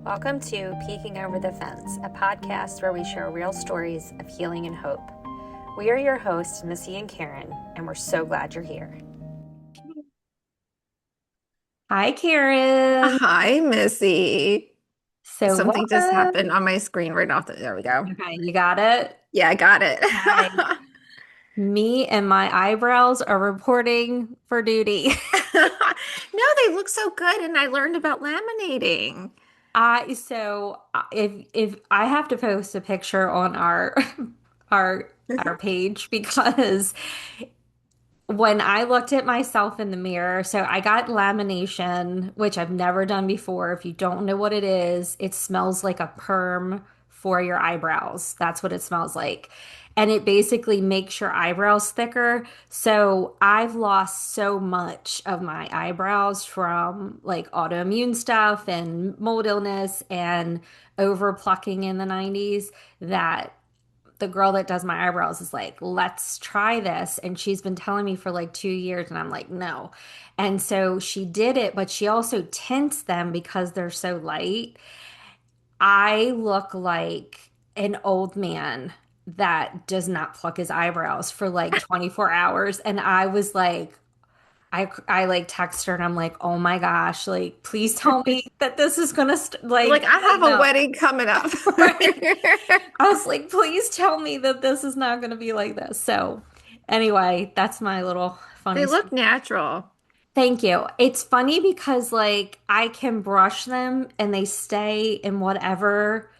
Welcome to Peeking Over the Fence, a podcast where we share real stories of healing and hope. We are your hosts, Missy and Karen, and we're so glad you're here. Hi, Karen. Hi, Missy. So Something just welcome. happened on my screen right off there we go. Okay, you got it? Yeah, I got it. Hi. Me and my eyebrows are reporting for duty. No, they look so good, and I learned about laminating. If I have to post a picture on our our our page because when I looked at myself in the mirror, so I got lamination, which I've never done before. If you don't know what it is, it smells like a perm for your eyebrows. That's what it smells like. And it basically makes your eyebrows thicker. So I've lost so much of my eyebrows from like autoimmune stuff and mold illness and over plucking in the 90s that the girl that does my eyebrows is like, let's try this. And she's been telling me for like 2 years, and I'm like, no. And so she did it, but she also tints them because they're so light. I look like an old man that does not pluck his eyebrows for like 24 hours. And I was like, I like text her and I'm like, oh my gosh, like, please tell me that this is gonna Like, I like, have a no. wedding coming up. Right. I was like, please tell me that this is not going to be like this. So, anyway, that's my little They funny look story. natural. Thank you. It's funny because, like, I can brush them and they stay in whatever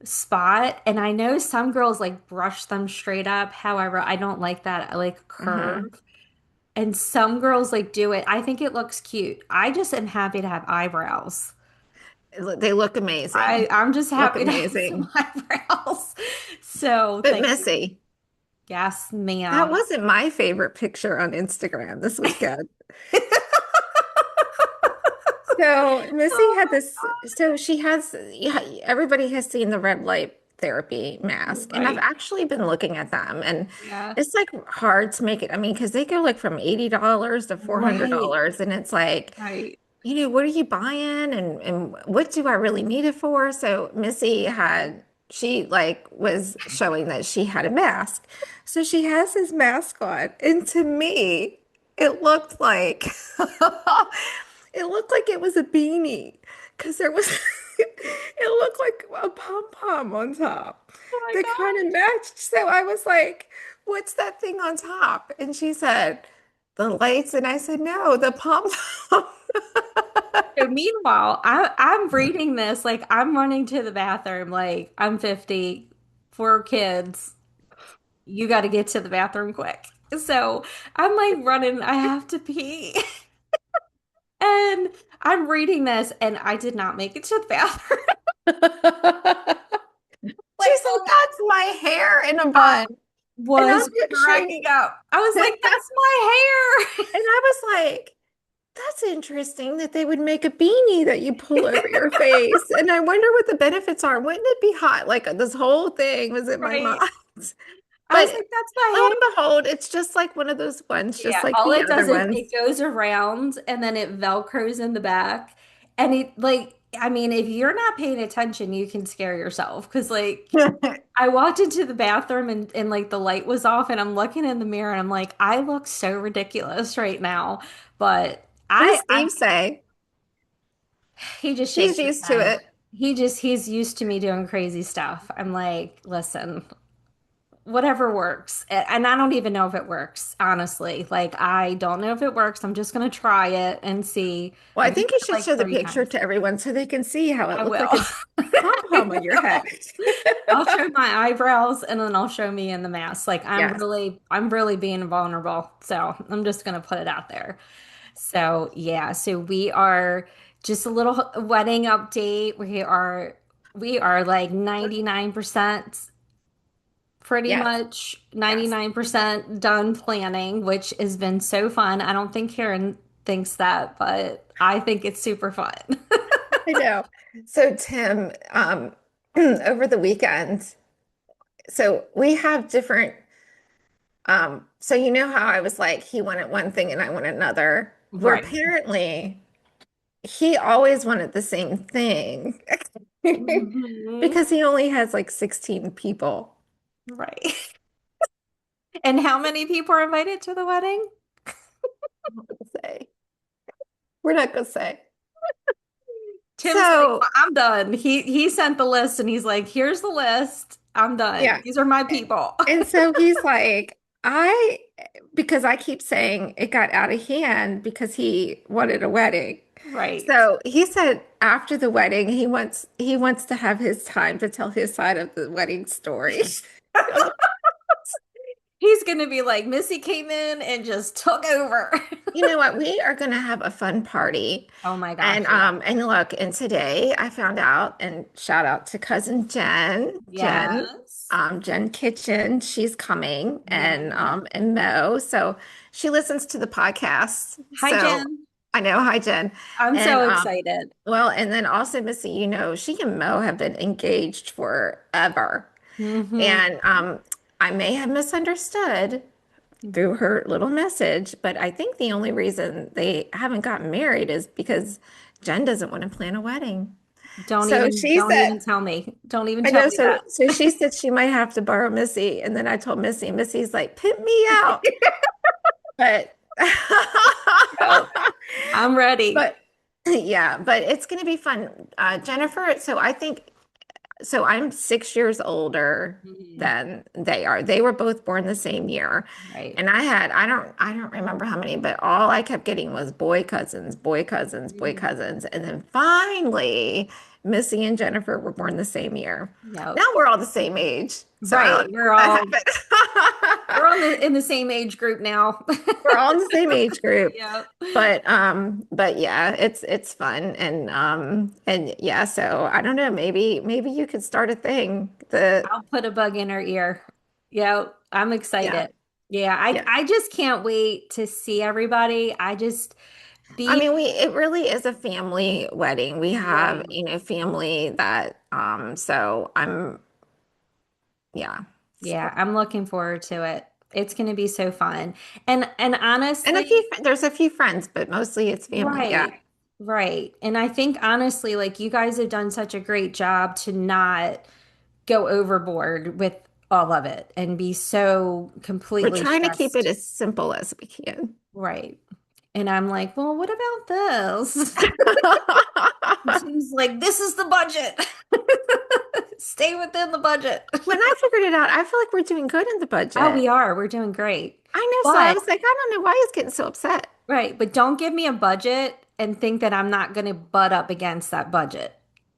spot. And I know some girls like brush them straight up. However, I don't like that. I like a Hmm. curve. And some girls like do it. I think it looks cute. I just am happy to have eyebrows. They look amazing. I'm just Look happy to have some amazing. eyebrows. So, But thank you. Missy, Yes, that ma'am. wasn't my favorite picture on Instagram this weekend. So Missy Oh had my this, so she has, yeah, everybody has seen the red light therapy God. mask, and I've Right. actually been looking at them, and Yeah. it's like hard to make it. I mean, because they go like from $80 to Right. $400, and it's like, Right. what are you buying, and what do I really need it for? So Missy had, she like was showing that she had a mask, so she has this mask on, and to me, it looked like it looked like it was a beanie because there was it looked like a pom pom on top Oh my that kind of gosh. matched. So I was like, "What's that thing on top?" And she said, "The lights." And I said, "No, the pom pom." So meanwhile, I'm reading this like I'm running to the bathroom like I'm 50, 4 kids. You got to get to the bathroom quick. So I'm like running, I have to pee. And I'm reading this and I did not make it to the bathroom. She Like, said, "That's my hair in a I bun." And I'm was picturing, cracking up. I was and like, that's my hair. I was like, that's interesting that they would make a beanie that you pull over your face. And I wonder what the benefits are. Wouldn't it be hot? Like this whole thing was in my mind. Right. I But was like, that's lo my and behold, it's just like one of those ones, just Yeah, like all the it other does is ones. it goes around and then it velcros in the back. And it like, I mean, if you're not paying attention, you can scare yourself. Cause like I walked into the bathroom and like the light was off and I'm looking in the mirror and I'm like, I look so ridiculous right now. But What does I Steve say? he just He's shakes his used to head. it. He's used to me doing crazy stuff. I'm like, listen, whatever works. And I don't even know if it works, honestly. Like, I don't know if it works. I'm just gonna try it and see. Well, I I've done think you it should like show the three picture times. to everyone so they can see how it I looks will. like a pom pom on your head. I'll show my eyebrows and then I'll show me in the mask. Like Yes. I'm really being vulnerable. So I'm just gonna put it out there. So yeah, so we are just a little wedding update. We are like 99% pretty Yes. much Yes. 99% done planning, which has been so fun. I don't think Karen thinks that, but I think it's super fun. I know. So Tim, over the weekend, so we have different, so you know how I was like, he wanted one thing and I wanted another. Where Right. apparently he always wanted the same thing. Hmm. Because he only has like 16 people. Right. And how many people are invited to the wedding? I'm not gonna say. We're not gonna say. Tim's like, So well, I'm done. He sent the list and he's like, here's the list. I'm done. yeah. These are my people. And so he's like, because I keep saying it got out of hand because he wanted a wedding. Right. So he said after the wedding, he wants to have his time to tell his side of the wedding story. He's gonna be like, Missy came in and just took over. You know what? We are going to have a fun party. Oh my And gosh, yeah. look, and today I found out, and shout out to cousin Yes. Jen Kitchen, she's coming, Yeah. and Mo. So she listens to the podcast. Hi, So Jen. I know, hi Jen. I'm And so excited. well, and then also Missy, she and Mo have been engaged forever. Hmm. And I may have misunderstood through her little message, but I think the only reason they haven't gotten married is because Jen doesn't want to plan a wedding. So she Don't said, even tell me. Don't even I tell know, me so she said she might have to borrow Missy. And then I told Missy, and Missy's like, pimp me out. But that. I'm ready. but yeah, but it's gonna be fun. Jennifer, so I'm 6 years older Mhm. than they are. They were both born the same year. Right. And I don't remember how many, but all I kept getting was boy cousins, boy cousins, boy Mhm. cousins. And then finally, Missy and Jennifer were born the same year. Now Yep. we're all the same age. So I Right. don't know how that We're happened. on the in the same age group now. We're all in the same age group. Yep. But yeah, it's fun and yeah, so I don't know, maybe you could start a thing. The I'll put a bug in her ear. Yeah, I'm Yeah. excited. Yeah, Yeah. I just can't wait to see everybody. I just I be mean, it really is a family wedding. We have, right. family that so yeah. Yeah, So I'm looking forward to it. It's going to be so fun. And and honestly, there's a few friends, but mostly it's family. Yeah. right. Right. And I think honestly, like you guys have done such a great job to not go overboard with all of it and be so We're completely trying to keep it stressed. as simple as we can. Right. And I'm like, well, what about this? Seems like this is the budget. Stay within the budget. When I figured it out, I feel like we're doing good in the Oh, budget. we are. We're doing great. I know, so I But, was like, I don't know why he's getting so upset. right. But don't give me a budget and think that I'm not going to butt up against that budget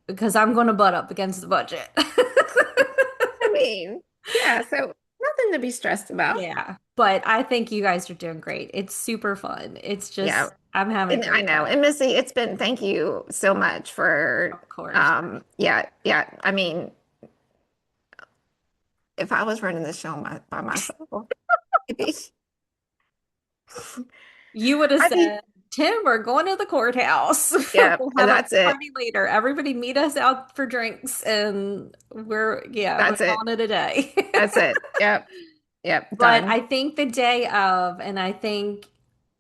because I'm going to butt up against the budget. I mean, yeah, so nothing to be stressed about. Yeah. But I think you guys are doing great. It's super fun. It's Yeah. just, I'm having a And I great know. time. And Missy, thank you so much for Of course. yeah. I mean, if I was running the show by myself, maybe, You would have I mean, said, Tim, we're going to the courthouse. yeah, We'll and have a that's it. party later. Everybody meet us out for drinks and we're That's it. calling it a day. That's it. Yep. Yep. But Done. I think the day of, and I think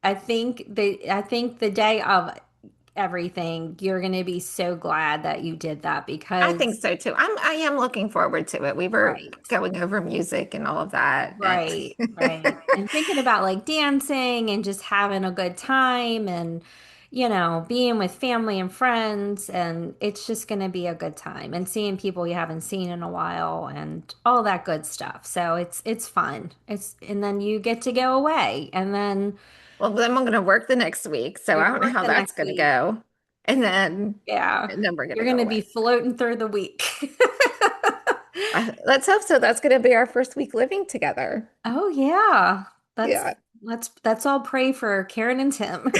the day of everything, you're gonna be so glad that you did that I think because so too. I am looking forward to it. We were right. going over music and all of that. And Right, right. And thinking about like dancing and just having a good time and, being with family and friends. And it's just going to be a good time and seeing people you haven't seen in a while and all that good stuff. So it's fun. And then you get to go away and then well, then I'm going to work the next week, so you're I going to don't know work how the that's next going to week. go. And then Yeah. and then we're going to You're go going to away. be floating through the week. Let's hope so. That's going to be our first week living together. Oh yeah. That's Yeah. let's all pray for Karen and Tim.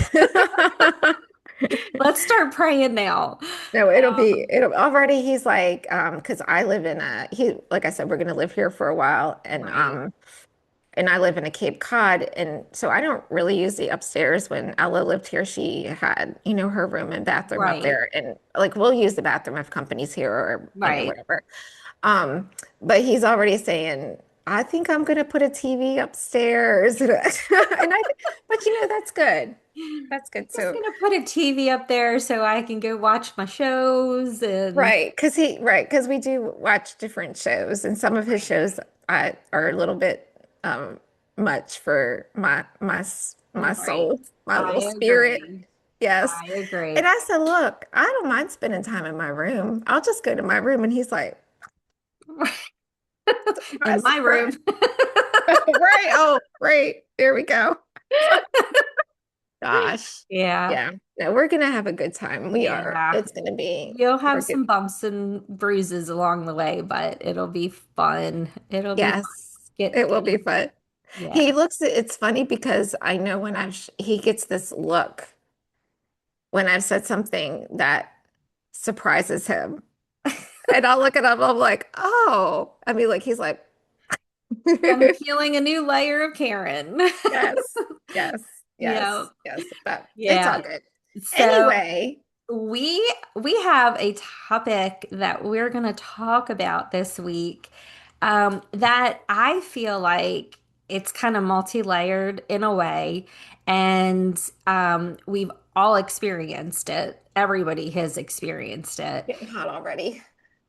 Let's start praying now. No, it'll already he's like because I live in a he like I said we're going to live here for a while Right, and I live in a Cape Cod and so I don't really use the upstairs. When Ella lived here she had her room and bathroom up right, there and like we'll use the bathroom if company's here or right. whatever. Um, but he's already saying, I think I'm gonna put a TV upstairs. And but that's good. That's good. Just So gonna put a TV up there so I can go watch my shows and right, because we do watch different shows, and some of his right. shows are a little bit much for my Right. soul, my I little spirit. agree. Yes. I And agree. I said, look, I don't mind spending time in my room. I'll just go to my room. And he's like, In surprise, my surprise. room. Right. Oh, right. There we go. Gosh. Yeah. Yeah. No, we're gonna have a good time. We are. Yeah. It's gonna be You'll have we're good. some bumps and bruises along the way, but it'll be fun. It'll be fun. Yes. It will be fun. Yeah. He looks it's funny because I know when he gets this look when I've said something that surprises him. And I'll look at him, I'm like, oh. I mean, like he's like I'm peeling a new layer of Karen. yes, yes, Yeah. yes, yes. But it's all Yeah. good. So Anyway, we have a topic that we're going to talk about this week that I feel like it's kind of multi-layered in a way, and we've all experienced it. Everybody has experienced it. getting hot already.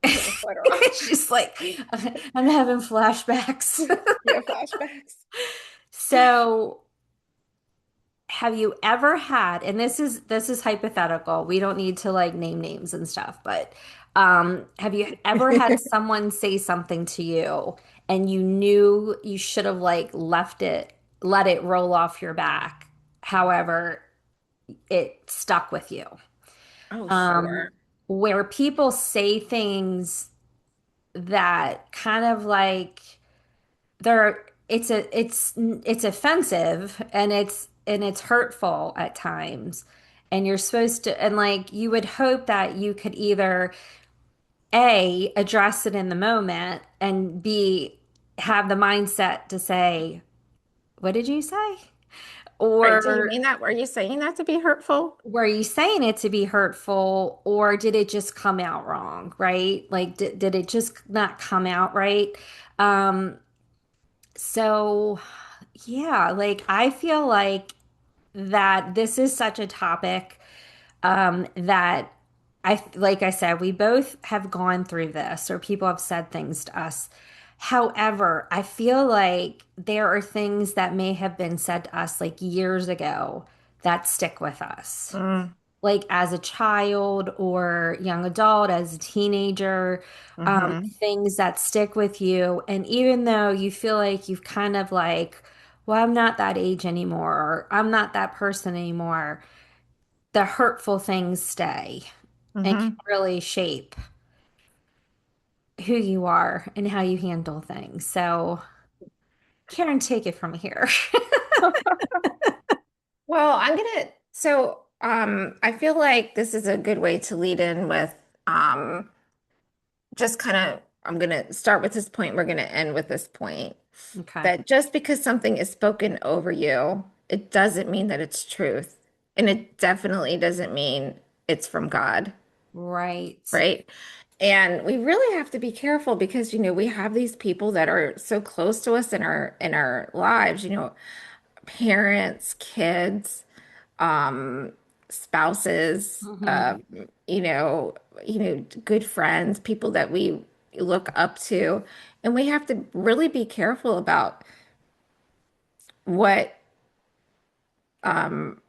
Take a sweater off. It's just like I'm having flashbacks. Yeah, flashbacks. So have you ever had, and this is hypothetical, we don't need to like name names and stuff, but have you ever had someone say something to you and you knew you should have like let it roll off your back. However, it stuck with you. Oh, Um, sure. where people say things that kind of like they're it's offensive and it's hurtful at times, and you're supposed to, and like you would hope that you could either A, address it in the moment, and B, have the mindset to say, what did you say? Right. Do you Or mean that? Were you saying that to be hurtful? were you saying it to be hurtful, or did it just come out wrong, right? Like did it just not come out right? um So, yeah, like I feel like that this is such a topic that like I said, we both have gone through this, or people have said things to us. However, I feel like there are things that may have been said to us like years ago that stick with us, Mm, like as a child or young adult, as a teenager, hmm things that stick with you. And even though you feel like you've kind of like, well, I'm not that age anymore, or I'm not that person anymore, the hurtful things stay and can hmm really shape who you are and how you handle things. So, Karen, take it from here. Well, I feel like this is a good way to lead in with um just kind of I'm gonna start with this point, we're gonna end with this point. Okay. That just because something is spoken over you, it doesn't mean that it's truth. And it definitely doesn't mean it's from God, Right. right? And we really have to be careful because, we have these people that are so close to us in our lives, parents, kids, um, spouses, Hmm. you know, good friends, people that we look up to. And we have to really be careful about what um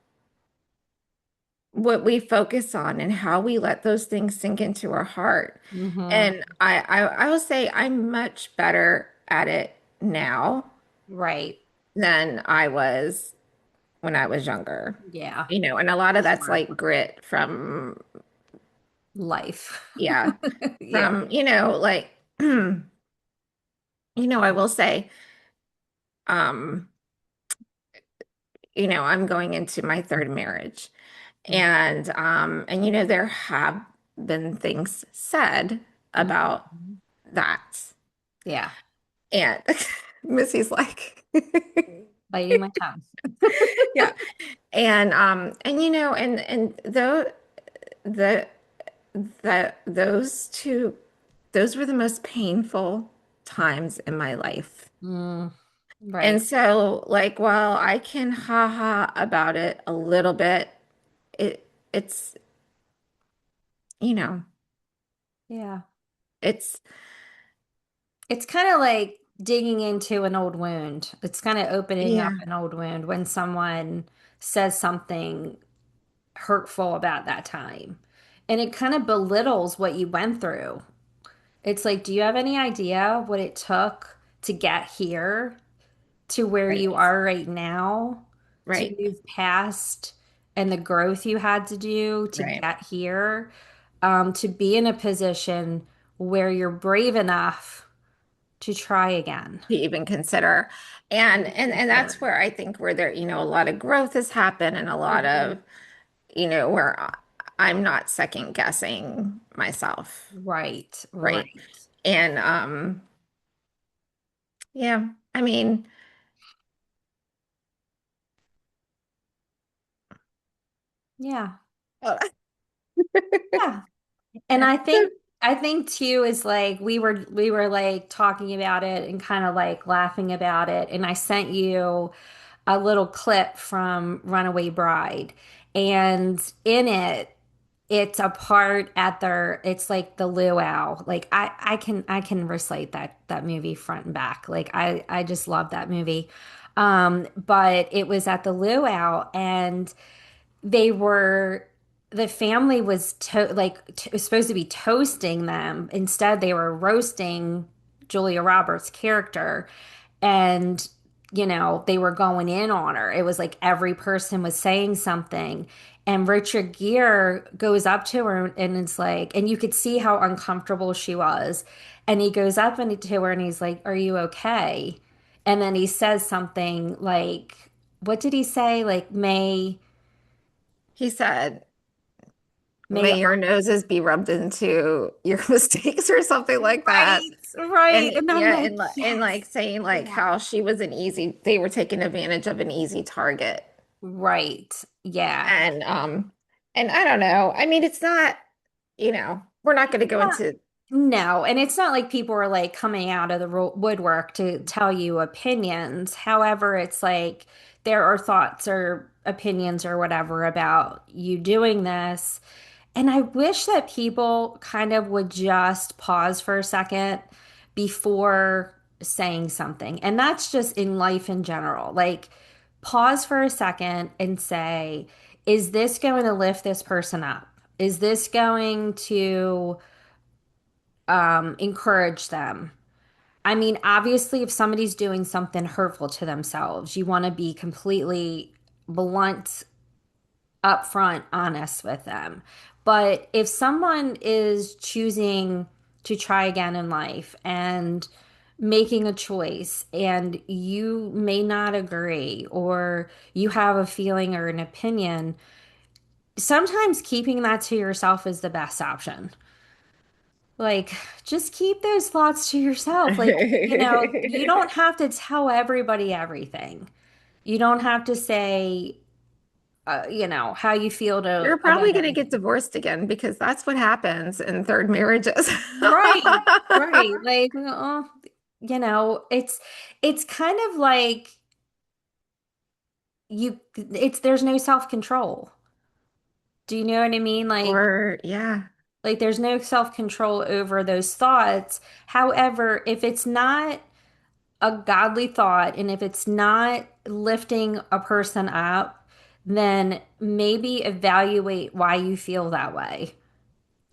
what we focus on and how we let those things sink into our heart. Hmm. And I will say I'm much better at it now Right. than I was when I was younger. Yeah. And a lot of that's Sure. like grit from, Life. yeah, Yeah. from, like, I will say, um, I'm going into my third marriage. And there have been things said about Mhm. that. Yeah. And Missy's like, Biting my tongue. yeah. And the those were the most painful times in my life. Mm. And Right. so, like, while I can ha about it a little bit, it's, you know, Yeah. it's, It's kind of like digging into an old wound. It's kind of opening up yeah, an old wound when someone says something hurtful about that time. And it kind of belittles what you went through. It's like, do you have any idea what it took to get here to where right, you are right now, to right, move past and the growth you had to do to right. get here, to be in a position where you're brave enough to try again? To even consider. And that's where I think where there, a lot of growth has happened and a lot Mhm. of, where I'm not second guessing myself, Right, right? right. And yeah, I mean, Yeah. uh, Yeah. And I think too is like we were like talking about it and kind of like laughing about it. And I sent you a little clip from Runaway Bride. And in it, it's a part at their it's like the luau. Like I can recite that movie front and back. Like I just love that movie. But it was at the luau and they were the family was was supposed to be toasting them. Instead, they were roasting Julia Roberts' character, and they were going in on her. It was like every person was saying something. And Richard Gere goes up to her and it's like, and you could see how uncomfortable she was. And he goes up and to her and he's like, "Are you okay?" And then he says something like, what did he say? Like, he said, May may your noses be rubbed into your mistakes or something like that. right, right. And And I'm yeah, like, and yes. like saying like Yeah. how she was they were taking advantage of an easy target. Right. Yeah. And I don't know. I mean, it's not, we're not going to go Not- into No, and it's not like people are like coming out of the woodwork to tell you opinions. However, it's like there are thoughts or opinions or whatever about you doing this. And I wish that people kind of would just pause for a second before saying something. And that's just in life in general. Like, pause for a second and say, is this going to lift this person up? Is this going to encourage them? I mean, obviously, if somebody's doing something hurtful to themselves, you want to be completely blunt, upfront, honest with them. But if someone is choosing to try again in life and making a choice and you may not agree or you have a feeling or an opinion, sometimes keeping that to yourself is the best option. Like, just keep those thoughts to yourself. Like, you don't have to tell everybody everything. You don't have to say, how you feel to you're about probably going to get everything. divorced again because that's what happens in third marriages. Right, right. Like, it's kind of like there's no self-control. Do you know what I mean? Or yeah, Like there's no self-control over those thoughts. However, if it's not a godly thought and if it's not lifting a person up, then maybe evaluate why you feel that way.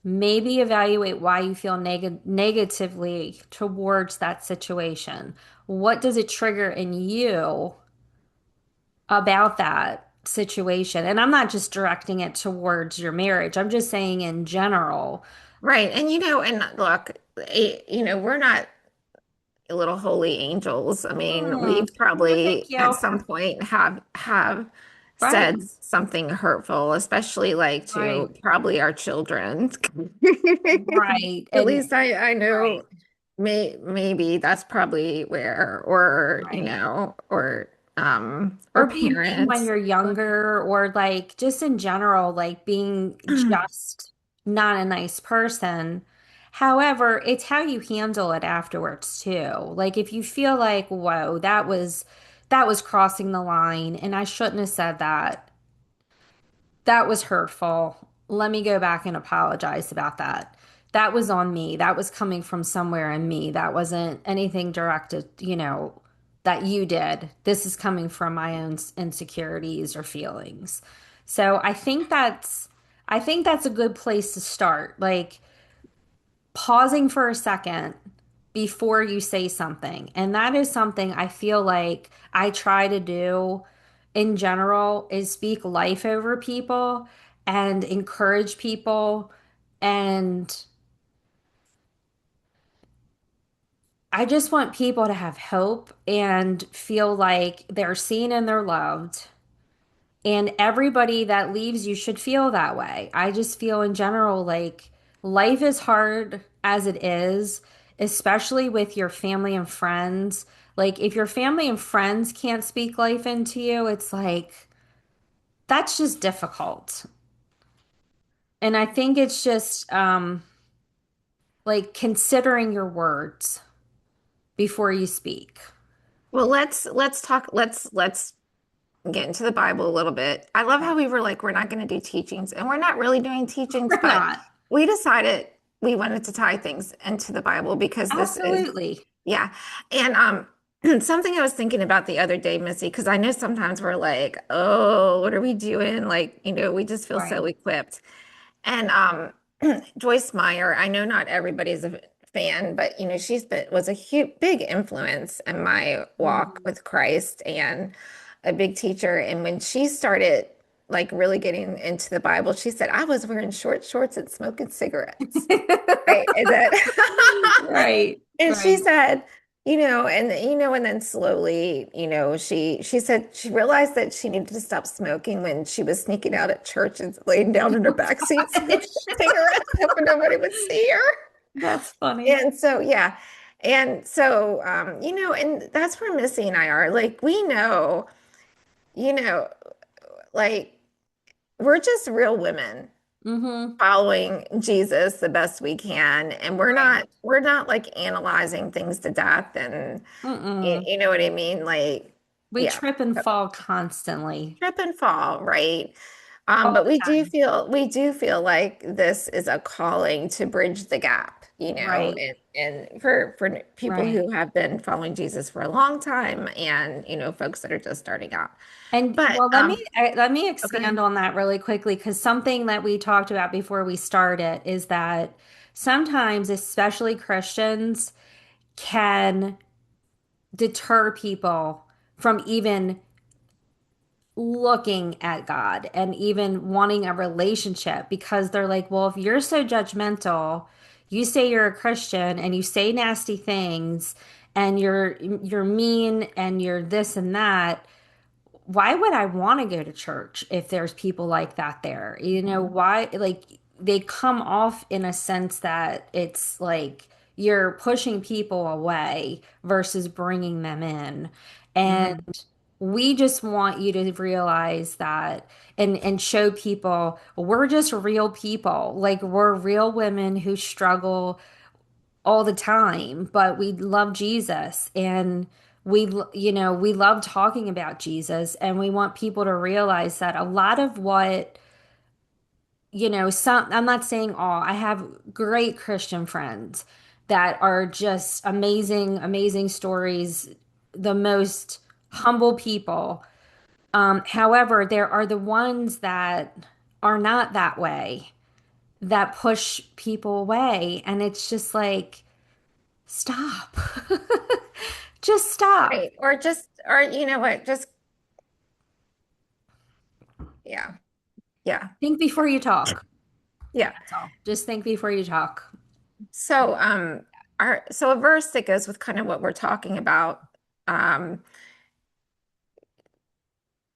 Maybe evaluate why you feel negatively towards that situation. What does it trigger in you about that situation? And I'm not just directing it towards your marriage, I'm just saying in general. right. And and look, we're not little holy angels. I mean, Mm, we've no, thank probably at you. some point have Right, said something hurtful, especially like to right, probably our children. right. At And least I right, know maybe that's probably where or right. or Or being mean when parents. you're younger, or like just in general, like being just not a nice person. However, it's how you handle it afterwards too. Like if you feel like, whoa, that was crossing the line and I shouldn't have said that. That was hurtful. Let me go back and apologize about that. That was on me. That was coming from somewhere in me. That wasn't anything directed, that you did. This is coming from my own insecurities or feelings. So I think that's a good place to start. Like pausing for a second before you say something. And that is something I feel like I try to do in general is speak life over people and encourage people. And I just want people to have hope and feel like they're seen and they're loved. And everybody that leaves you should feel that way. I just feel in general like life is hard as it is, especially with your family and friends. Like if your family and friends can't speak life into you, it's like that's just difficult. And I think it's just like considering your words before you speak. Well, let's talk, let's get into the Bible a little bit. I love how we were like, we're not going to do teachings, and we're not really doing teachings, We're but not. we decided we wanted to tie things into the Bible because this is, Absolutely. yeah. And something I was thinking about the other day, Missy, because I know sometimes we're like, oh, what are we doing? Like, we just feel so Right. equipped. And Joyce Meyer, I know not everybody's a fan, but she's been was a huge big influence in my walk Mhm. with Christ and a big teacher. And when she started like really getting into the Bible, she said, I was wearing short shorts and smoking cigarettes. Right. And then Right. and she Right. said, and then slowly, she said she realized that she needed to stop smoking when she was sneaking out at church and laying down in her back seat smoking cigarettes so nobody would see her. That's funny. And so, yeah. And so, and that's where Missy and I are. Like, we know, you know, like we're just real women Mm-hmm. following Jesus the best we can. And we're Right. not, we're not like analyzing things to death and Mm-mm. you know what I mean? Like, We yeah, trip and fall constantly, trip and fall, right? all But the time. we do feel like this is a calling to bridge the gap, Right. and for people Right. who have been following Jesus for a long time and folks that are just starting out. And But well, let me okay. expand on that really quickly because something that we talked about before we started is that sometimes, especially Christians, can deter people from even looking at God and even wanting a relationship because they're like, well, if you're so judgmental, you say you're a Christian and you say nasty things and you're mean and you're this and that, why would I want to go to church if there's people like that there? Why like they come off in a sense that it's like you're pushing people away versus bringing them in. And Mhm. we just want you to realize that and show people we're just real people. Like we're real women who struggle all the time, but we love Jesus and we love talking about Jesus and we want people to realize that a lot of what, some I'm not saying all. I have great Christian friends that are just amazing, amazing stories, the most humble people. However, there are the ones that are not that way, that push people away, and it's just like stop. Just stop. Right. Or you know what, just yeah, yeah, Think before you talk. yeah. That's all. Just think before you talk. So so a verse that goes with kind of what we're talking about. Um,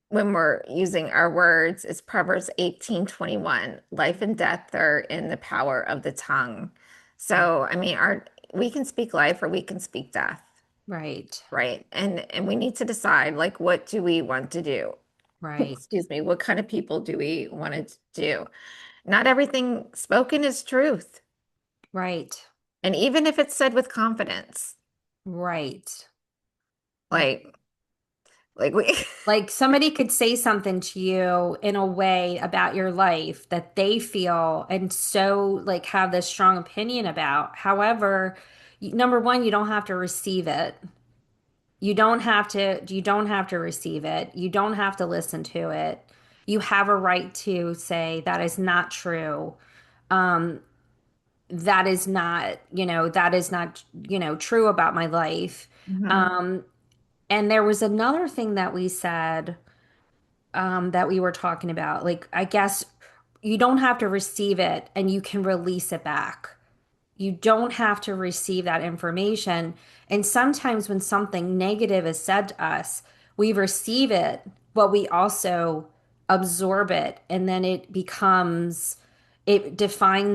when we're using our words is Proverbs 18:21. Life and death are in the power of the tongue. So, I mean, we can speak life or we can speak death, Right. right? And we need to decide like what do we want to do? Right. Excuse me, what kind of people do we want to do? Not everything spoken is truth. Right. And even if it's said with confidence, Right. like we Like somebody could say something to you in a way about your life that they feel and so like have this strong opinion about. However, number one, you don't have to receive it. You don't have to receive it. You don't have to listen to it. You have a right to say that is not true. That is not, true about my life. Mhm. Um, and there was another thing that we said that we were talking about. Like, I guess you don't have to receive it and you can release it back. You don't have to receive that information. And sometimes when something negative is said to us, we receive it, but we also absorb it. And then it defines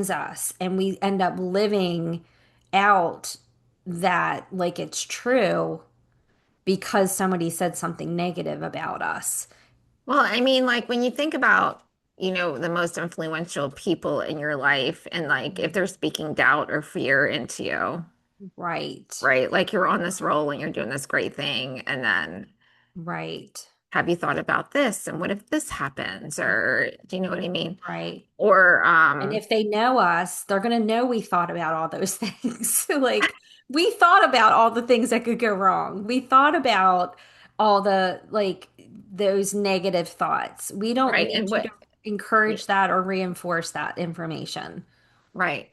us. And we end up living out that like it's true because somebody said something negative about us. Well, I mean, like when you think about, the most influential people in your life and like if they're speaking doubt or fear into you, Right. right? Like you're on this roll and you're doing this great thing, and then Right. have you thought about this? And what if this happens? Or do you know what I mean? Right. Or And if they know us, they're going to know we thought about all those things. Like we thought about all the things that could go wrong. We thought about all the like those negative thoughts. We don't right. need And you to what encourage that or reinforce that information. right.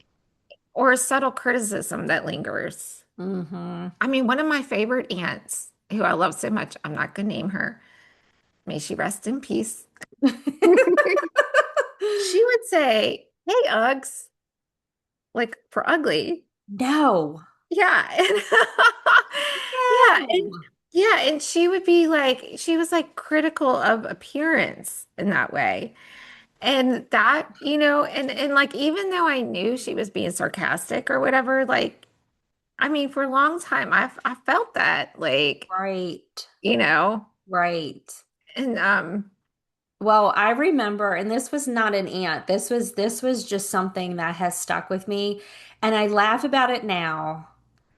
Or a subtle criticism that lingers. Hmm. I mean, one of my favorite aunts, who I love so much, I'm not gonna name her. May she rest in peace. She would say, "Hey, Uggs," like for ugly. No. Yeah. And yeah, and No. yeah, and she would be like, she was like critical of appearance in that way. And that, and like even though I knew she was being sarcastic or whatever, like I mean, for a long time I felt that like, Right. you know, Right. and Well, I remember, and this was not an aunt. This was just something that has stuck with me, and I laugh about it now.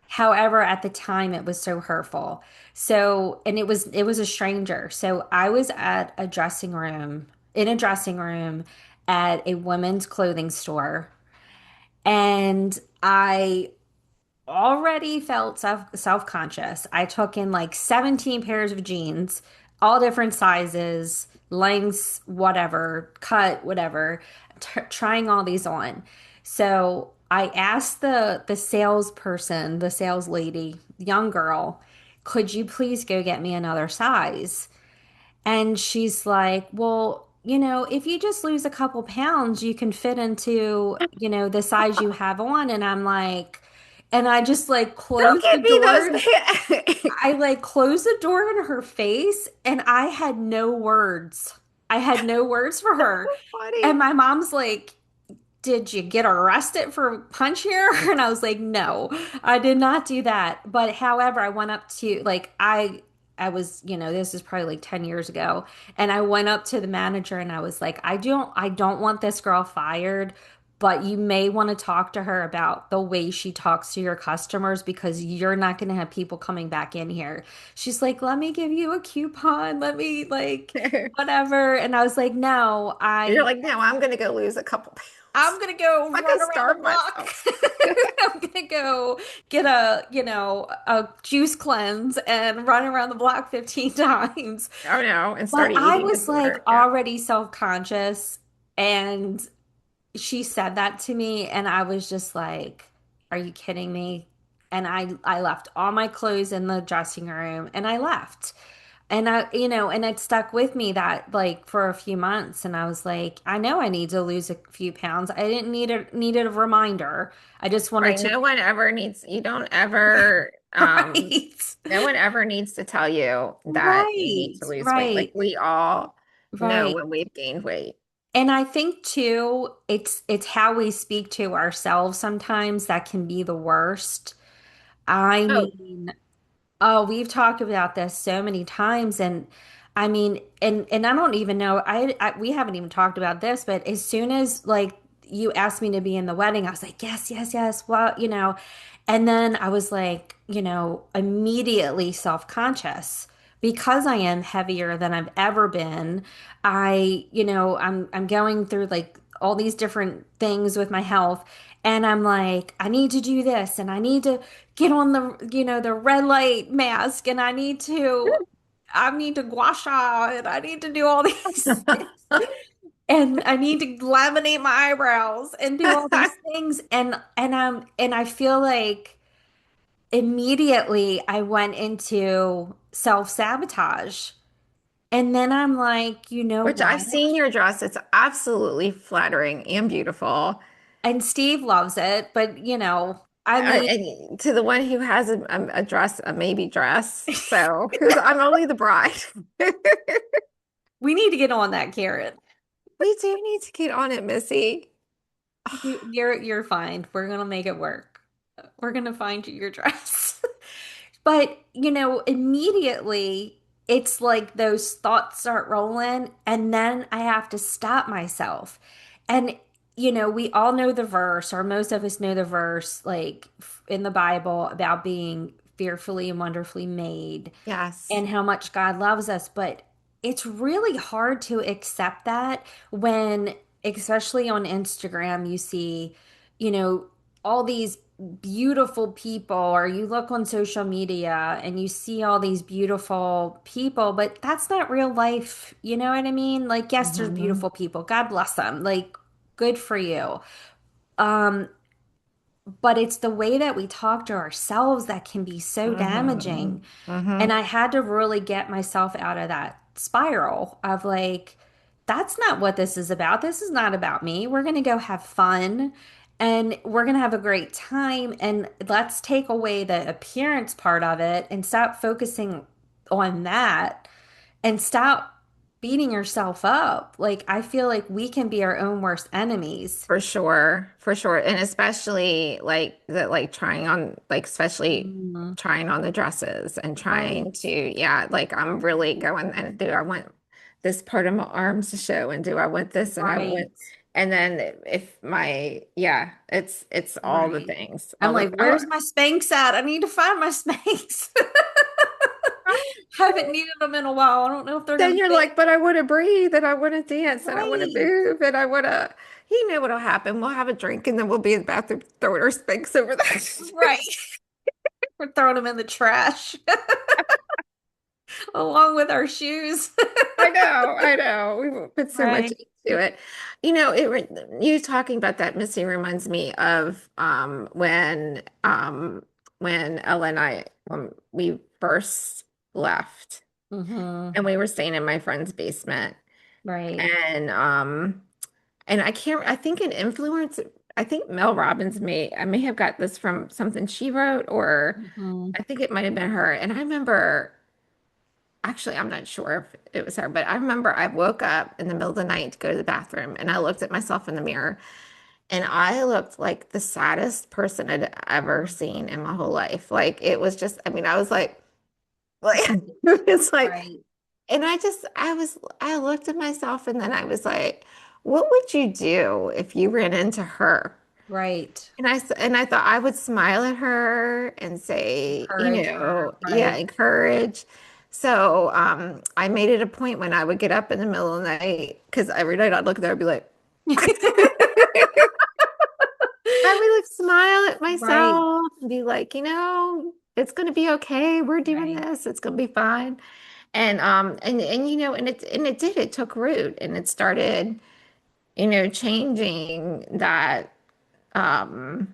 However, at the time it was so hurtful. So, and it was a stranger. So, I was in a dressing room at a women's clothing store, and I already felt self-conscious. I took in like 17 pairs of jeans, all different sizes, lengths, whatever, cut, whatever, trying all these on. So I asked the salesperson, the sales lady, young girl, could you please go get me another size? And she's like, well, if you just lose a couple pounds, you can fit into, the size you have on. And I'm like, and I just like don't closed the give me door. those. I like closed the door in her face and I had no words. I had no words for her. And Funny. my mom's like, did you get arrested for punch here? And I was like, no, I did not do that. But however, I went up to like I was, this is probably like 10 years ago. And I went up to the manager and I was like, I don't want this girl fired, but you may want to talk to her about the way she talks to your customers because you're not going to have people coming back in here. She's like, let me give you a coupon. Let me like whatever. And I was like, no, You're like, no, I'm gonna go lose a couple pounds. I'm gonna go I run could around the starve block. myself. I'm gonna go get a juice cleanse and run around the block 15 times. Oh no, and But started I eating was like disorder. Yeah. already self-conscious and she said that to me and I was just like, are you kidding me? And I left all my clothes in the dressing room and I left. And and it stuck with me that like for a few months and I was like, I know I need to lose a few pounds. I didn't needed a reminder. I just wanted Right. to No one ever needs, you don't ever, right. no one ever needs to tell you that you need Right. to lose weight. Like Right. we all know Right. when we've gained weight. And I think too, it's how we speak to ourselves sometimes that can be the worst. I Oh, mean, oh, we've talked about this so many times, and I mean, and I don't even know. We haven't even talked about this, but as soon as like you asked me to be in the wedding, I was like, yes, yes, yes. Well, and then I was like, immediately self-conscious because I am heavier than I've ever been. I'm going through like all these different things with my health. And I'm like, I need to do this and I need to get on the red light mask and I need to gua sha and I need to do all these things. And I need to laminate my eyebrows and do all these things. And I feel like immediately I went into self-sabotage. And then I'm like, you know Which I've what? seen your dress. It's absolutely flattering and beautiful. And Steve loves it, but I mean, And to the one who has a dress, a maybe dress. So, because I'm only the bride. we need to get on that, Karen. We do need to get on it, Missy. You're fine. We're gonna make it work. We're gonna find you your dress. But, immediately it's like those thoughts start rolling, and then I have to stop myself. And, we all know the verse, or most of us know the verse, like in the Bible about being fearfully and wonderfully made Yes. and how much God loves us. But it's really hard to accept that when, especially on Instagram, you see, you know, all these beautiful people, or you look on social media and you see all these beautiful people, but that's not real life. You know what I mean? Like, yes, there's Hmm. beautiful people. God bless them. Like, good for you. Um, but it's the way that we talk to ourselves that can be so Hmm. damaging. And Hmm. I had to really get myself out of that spiral of like, that's not what this is about. This is not about me. We're going to go have fun and we're going to have a great time. And let's take away the appearance part of it and stop focusing on that and stop beating yourself up. Like, I feel like we can be our own worst enemies. For sure. For sure. And especially like the like trying on like especially Mhm. trying on the dresses and Right, trying to, yeah, like I'm really going and do I want this part of my arms to show and do I want this and I want right, and then if my yeah, it's all the right. things. I'm All the like, where's my Spanx at? I need to find my Spanx. Haven't needed them in a while. I don't know if they're gonna then you're fit. like, but I want to breathe and I want to dance and I want to Right, move and I want to, you know what'll happen. We'll have a drink and then we'll be in the bathroom throwing our Spanx over there. right. We're throwing them in the trash along with our shoes. I know, I know. We put so much Right. into it. You know, you talking about that, Missy, reminds me of when Ella and I when we first left Mm-hmm. and we were staying in my friend's basement Right. and I think an influence I think Mel Robbins I may have got this from something she wrote or Mm-hmm. I think it might have been her. And I remember actually, I'm not sure if it was her, but I remember I woke up in the middle of the night to go to the bathroom and I looked at myself in the mirror and I looked like the saddest person I'd ever seen in my whole life. Like it was just, I mean, I was like it's like, Right. and I looked at myself and then I was like, what would you do if you ran into her? Right. And I thought I would smile at her and say, you Encourage her. know, yeah, Right. encourage. So I made it a point when I would get up in the middle of the night, because every night I'd look there and be like, I would like smile at Right. myself and be like, you know, it's gonna be okay. We're doing Right. this. It's gonna be fine. And you know, and it did. It took root and it started, you know, changing that. Um,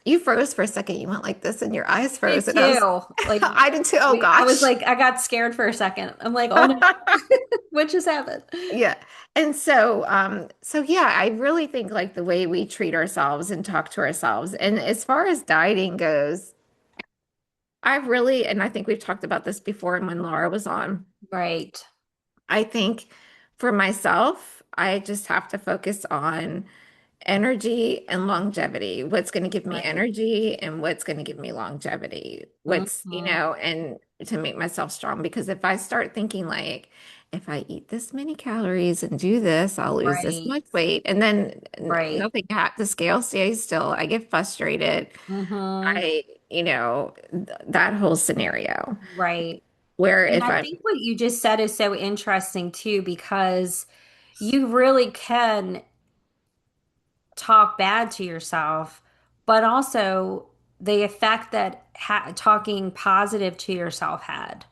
you froze for a second. You went like this, and your eyes Me froze, and I was, too. Like, I did too. Oh I was gosh, like, I got scared for a second. I'm like, oh no, what just happened? yeah. And so, so yeah, I really think like the way we treat ourselves and talk to ourselves, and as far as dieting goes, I really, and I think we've talked about this before, and when Laura was on, Right. I think for myself, I just have to focus on energy and longevity. What's going to give me Right. energy and what's going to give me longevity? What's, you Mm-hmm. know, and to make myself strong. Because if I start thinking like, if I eat this many calories and do this, I'll lose this Right. much weight. And then Right. nothing, the scale stays still. I get frustrated. Mm-hmm. I, that whole scenario Right. where And if I I'm, think what you just said is so interesting too, because you really can talk bad to yourself, but also the effect that talking positive to yourself had,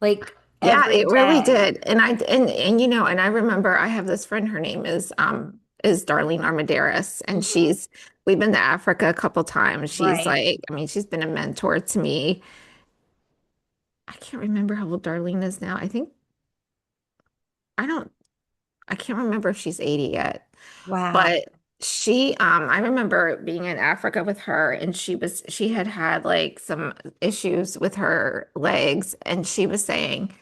like yeah, every it really day. did. And I remember I have this friend, her name is Darlene Armendariz, and Mhm. we've been to Africa a couple times. She's Right. like, I mean, she's been a mentor to me. I can't remember how old Darlene is now. I don't, I can't remember if she's 80 yet, Wow. but I remember being in Africa with her, and she had had like some issues with her legs, and she was saying,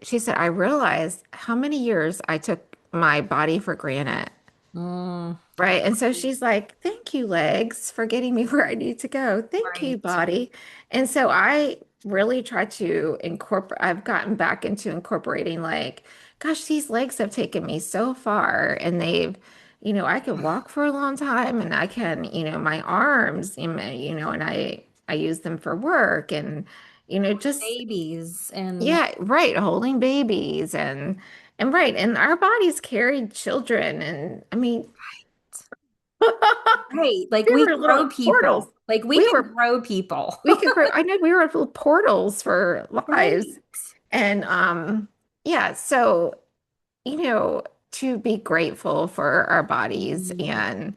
she said, I realized how many years I took my body for granted. Mm, Right. And so she's like, thank you, legs, for getting me where I need to go. Thank you, right. body. And so I really try to incorporate, I've gotten back into incorporating, like, gosh, these legs have taken me so far, and I can walk for a long time, and I can, my arms, and I use them for work, and, just, Babies and yeah, right, holding babies, and right. And our bodies carried children. And I mean, right. Like we we were grow little portals. people. Like we We can were, grow people. we could grow. I know we were little portals for lives. Right. And yeah, so, to be grateful for our bodies Mm,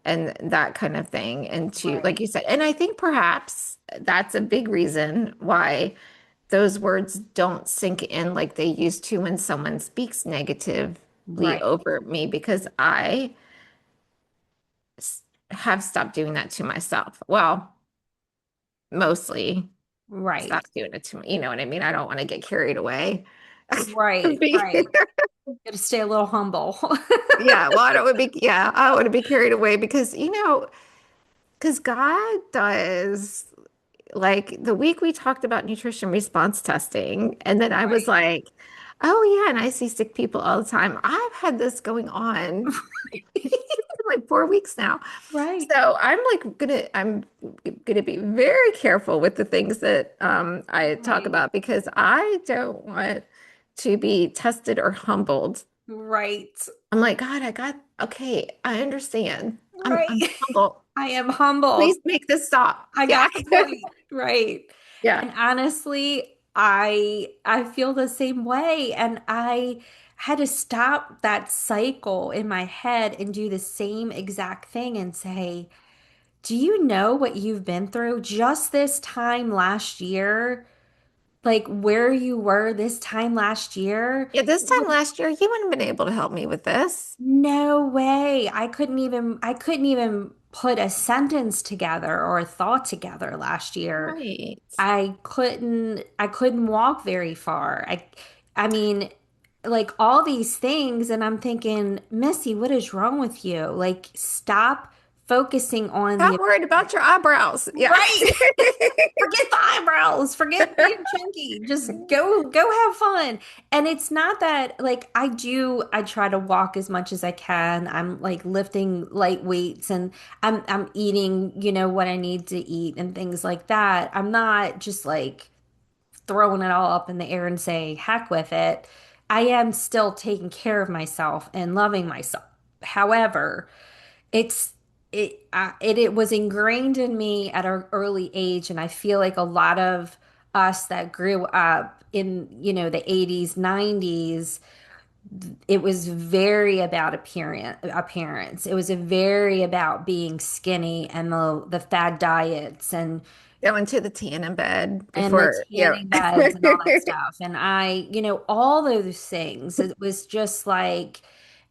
and that kind of thing. And to, like right. you said, and I think perhaps that's a big reason why those words don't sink in like they used to when someone speaks negatively Right. over me, because s- have stopped doing that to myself. Well, mostly Right. stopped doing it to me. You know what I mean? I don't want to get carried away. Right. Be- Right. Got to stay a little humble. Yeah, well, I don't want to be, yeah, I don't want to be carried away because, because God does, like the week we talked about nutrition response testing, and then I was Right. like, oh yeah, and I see sick people all the time. I've had this going on like 4 weeks now. Right. So I'm gonna be very careful with the things that I talk Right. about, because I don't want to be tested or humbled. Right. I'm like, God, okay, I understand. Right. I'm humble. I am humbled. Please make this stop. I Yeah. got the point. Right. Yeah. And honestly, I feel the same way. And I had to stop that cycle in my head and do the same exact thing and say, do you know what you've been through just this time last year? Like where you were this time last year? Yeah, this time last year, you wouldn't have been able to help me with this. No way. I couldn't even put a sentence together or a thought together last year. Right. I couldn't walk very far. I mean, like all these things and I'm thinking, Missy, what is wrong with you? Like stop focusing on Stop the worried about your eyebrows. Yeah. right. Forget the eyebrows, forget being chunky. Just go have fun. And it's not that like I try to walk as much as I can. I'm like lifting light weights and I'm eating, what I need to eat and things like that. I'm not just like throwing it all up in the air and say, heck with it. I am still taking care of myself and loving myself. However, it's it was ingrained in me at an early age, and I feel like a lot of us that grew up in, the 80s, 90s, it was very about appearance. It was a very about being skinny and the fad diets Going to the tanning bed and the before, yeah. tanning beds and all that stuff. And all those things. It was just like,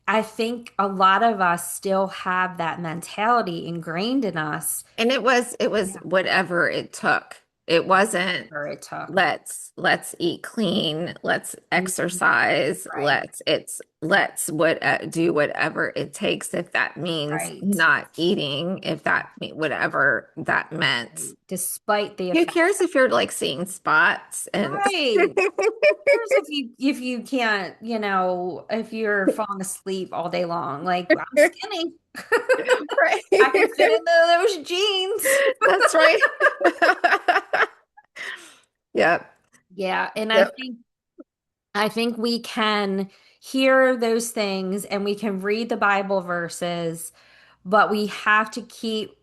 I think a lot of us still have that mentality ingrained in us. And it was whatever it took. It wasn't Or it took. let's eat clean, let's Mhm. exercise, Right, let's do whatever it takes if that means right. not eating, if whatever that meant. Right. Despite the Who effect. cares if you're like seeing spots and Right. Cares if you can't, if you're falling asleep all day long. Like I'm skinny. I can fit right. into those jeans. That's right. Yep. Yeah, and Yep. I think we can hear those things and we can read the Bible verses, but we have to keep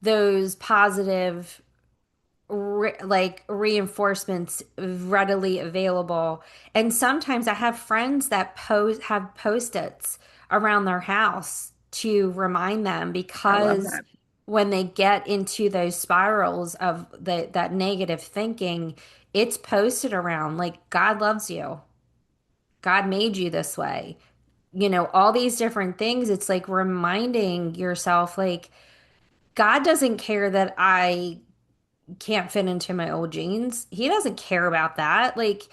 those positive like reinforcements readily available. And sometimes I have friends that have post-its around their house to remind them I love because that. when they get into those spirals of that negative thinking, it's posted around like God loves you. God made you this way. All these different things. It's like reminding yourself like God doesn't care that I can't fit into my old jeans. He doesn't care about that. Like,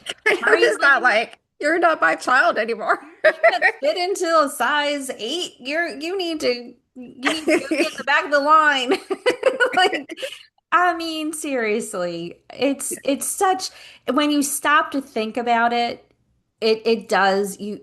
how are you It's not letting like you're not my child anymore. you can't fit into a size 8? You need to go get in the back of the line. Like, I mean, seriously, it's such when you stop to think about it, it does you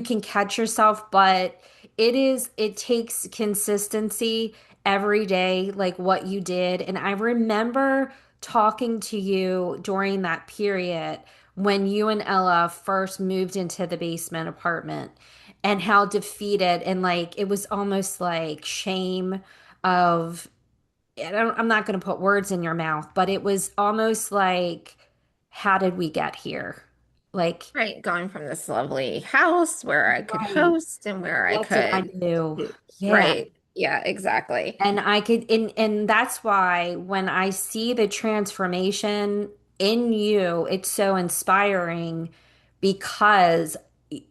can catch yourself, but it takes consistency every day, like what you did. And I remember talking to you during that period when you and Ella first moved into the basement apartment and how defeated and like it was almost like shame of I'm not going to put words in your mouth, but it was almost like, how did we get here? Like, Right, going from this lovely house where I could right. host and where I What did I could, do? Yeah. right. Yeah, exactly. And I could, and that's why when I see the transformation in you, it's so inspiring because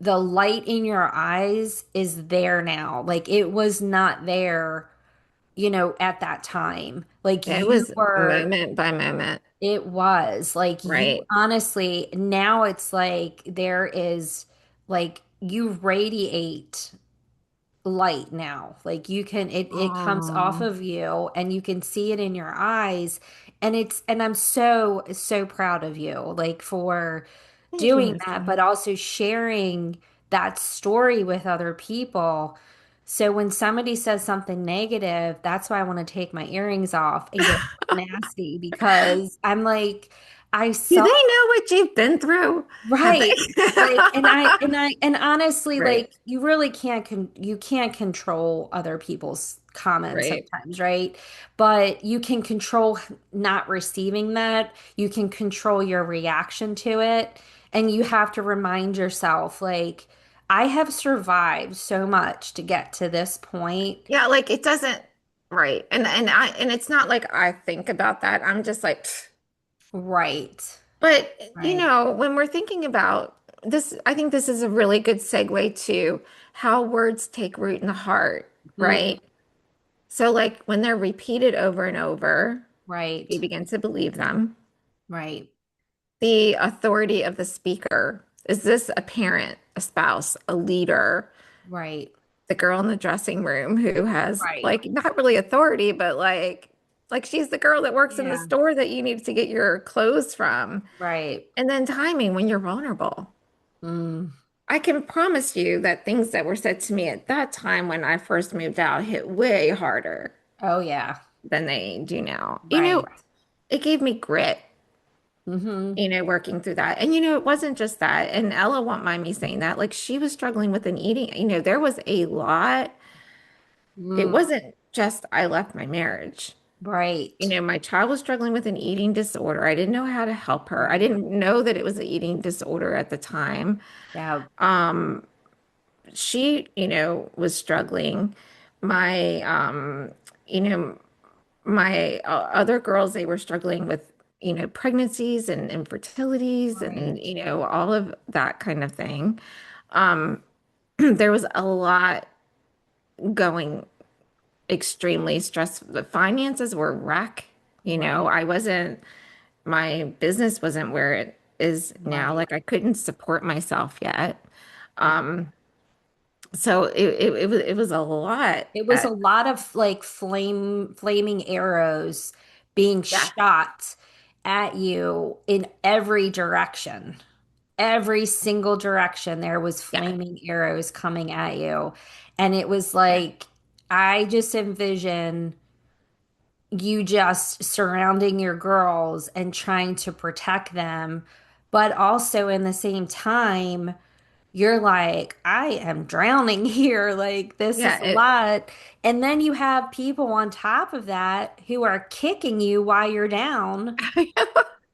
the light in your eyes is there now. Like it was not there, at that time. Like Yeah, it you was were, moment by moment, it was like you right? honestly, now it's like there is like you radiate light now. Like you can it comes off Oh, of you and you can see it in your eyes and I'm so proud of you like for thank you, doing that Missy. but also sharing that story with other people. So when somebody says something negative, that's why I want to take my earrings off and get nasty because I'm like I Do they saw. know what you've been through? Have they? Right. Like, and honestly, Right, like, you really you can't control other people's comments right. sometimes, right? But you can control not receiving that. You can control your reaction to it. And you have to remind yourself, like, I have survived so much to get to this point. Yeah, like it doesn't, right. And it's not like I think about that. I'm just like, pfft. Right. But Right. when we're thinking about this, I think this is a really good segue to how words take root in the heart, Mm, right? So, like when they're repeated over and over, we right. begin to believe them. Right. The authority of the speaker, is this a parent, a spouse, a leader, Right. the girl in the dressing room who has Right. like not really authority, but like she's the girl that works in the Yeah. store that you need to get your clothes from. Right. And then timing when you're vulnerable. Mm. I can promise you that things that were said to me at that time when I first moved out hit way harder Oh yeah. than they do now. Right. It gave me grit, Mm-hmm. working through that. And it wasn't just that. And Ella won't mind me saying that. Like she was struggling with an eating, there was a lot. It Mm. wasn't just I left my marriage. Right. My child was struggling with an eating disorder. I didn't know how to help her. I Right. didn't know that it was an eating disorder at the time. Yeah. She, was struggling. My, you know, my other girls, they were struggling with, pregnancies and infertilities and, Right. all of that kind of thing. There was a lot going extremely stressful. The finances were wreck. You know, Right. I wasn't, my business wasn't where it is now. Right. Like I couldn't support myself yet. Yeah. Um, so it was a lot It was a at, lot of like flaming arrows being yeah, shot at you in every direction. Every single direction there was yeah, flaming arrows coming at you. And it was yeah. like I just envision you just surrounding your girls and trying to protect them, but also in the same time you're like, I am drowning here. Like, this Yeah, is a lot. And then you have people on top of that who are kicking you while you're down.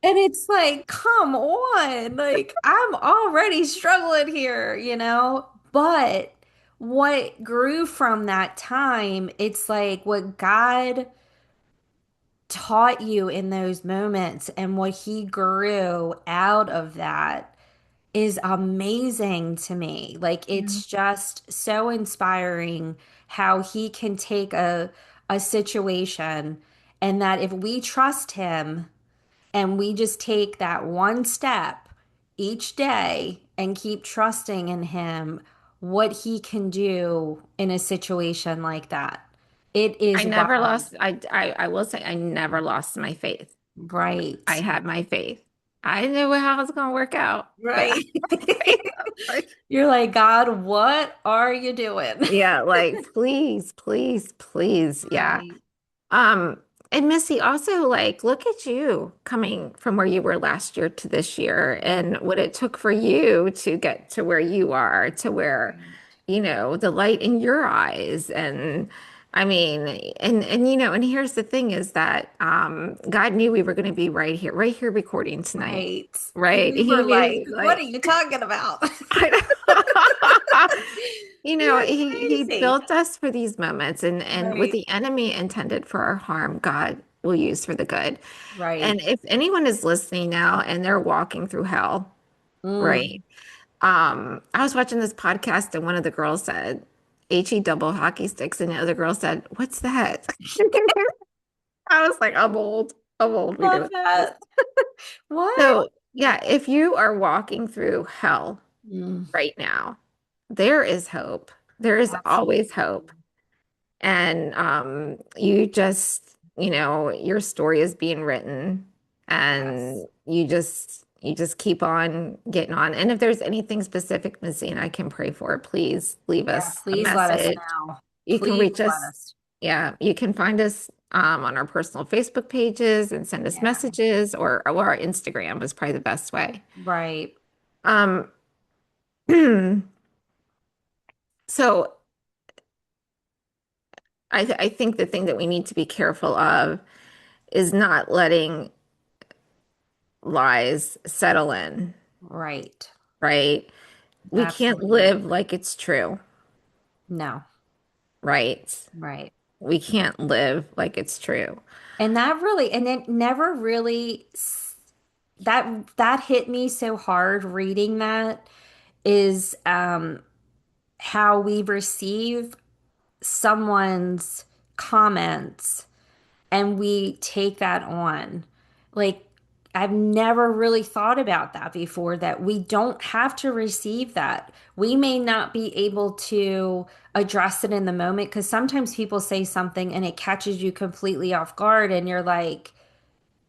And it's like, come on. Like, I'm already struggling here, you know? But what grew from that time, it's like what God taught you in those moments and what He grew out of that is amazing to me. Like Mhm. it's just so inspiring how he can take a situation and that if we trust him and we just take that one step each day and keep trusting in him, what he can do in a situation like that. It I is never wild. lost, I will say I never lost my faith. I Right. had my faith. I knew how it was going to work out, but I Right. had my faith. I was like, You're like, God, what are you doing? yeah, like please, please, please. Yeah. Right. Um, and Missy, also like, look at you coming from where you were last year to this year and what it took for you to get to where you are, to where, the light in your eyes. And I mean, and here's the thing is that God knew we were going to be right here recording tonight. Right. Right. We He were knew like, what are like you talking about? I know. You're He crazy. built us for these moments and what Right. the enemy intended for our harm, God will use for the good. And Right. if anyone is listening now and they're walking through hell, right? Mm. I was watching this podcast and one of the girls said, HE double hockey sticks, and the other girl said, "What's that?" I was like, I'm old. I'm old. We Love know this. that. What? So yeah, if you are walking through hell Mm. right now, there is hope. There is always hope. Absolutely. And you just, your story is being written Yes. and you just keep on getting on. And if there's anything specific, Missy, and I can pray for, please leave Yeah, us a please let us message. know. You can Please reach let us. us. Yeah, you can find us on our personal Facebook pages and send us Yeah. messages or our Instagram is probably the best way. Right. Um, so I think the thing that we need to be careful of is not letting lies settle in, Right. right? We can't Absolutely. live like it's true, No. right? Right. We can't live like it's true. And that really, and it never really, that hit me so hard reading that is how we receive someone's comments and we take that on. Like, I've never really thought about that before, that we don't have to receive that. We may not be able to address it in the moment because sometimes people say something and it catches you completely off guard and you're like